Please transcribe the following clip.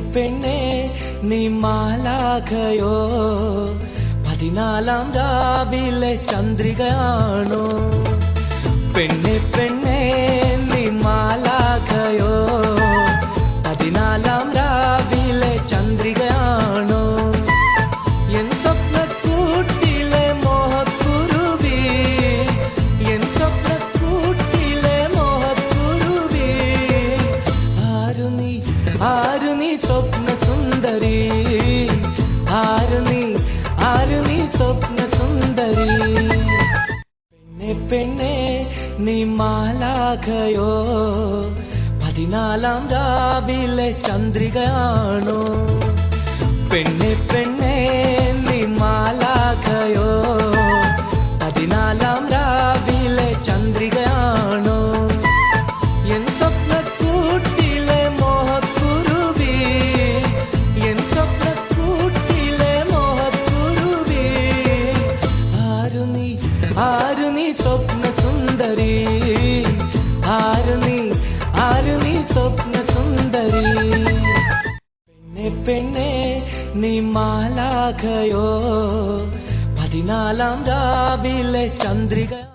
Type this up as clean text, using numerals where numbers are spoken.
പെണ്ണെ നീ മാലാഖയോ പതിനാലാം രാവിലെ ചന്ദ്രികയാണോ പെണ്ണെ പെണ്ണെ നീ മാലാഖയോ പതിനാലാം രാവിലെ ചന്ദ്രികയാണോ എൻ സ്വപ്നക്കൂട്ടിലെ മോഹക്കുരുവി എൻ സ്വപ്നക്കൂട്ടിലെ മോഹക്കുരുവി ആരു നീ സ്വപ്ന സുന്ദരി ആരു നീ സ്വപ്ന സുന്ദരി പെണ്ണെ പെണ്ണെ നീ മാലാഖയോ പതിനാലാം രാവിലെ ചന്ദ്രികയാണോ പെണ്ണെ പെണ്ണെ നീ മാലാഖയോ പതിനാലാം രാവിലെ ചന്ദ്രികയാണോ എൻ സ്വപ്നക്കൂട്ടിലെ മോഹക്കുരുവി എൻ സ്വപ്നക്കൂട്ടിലെ മോഹക്കുരുവി ആരു നീ സ്വപ്ന സുന്ദരി ആരു നീ സ്വപ്ന സുന്ദരി പെണ്ണെ പെണ്ണെ നീ മാലാഖയോ പതിനാലാം രാവിലെ ചന്ദ്രിക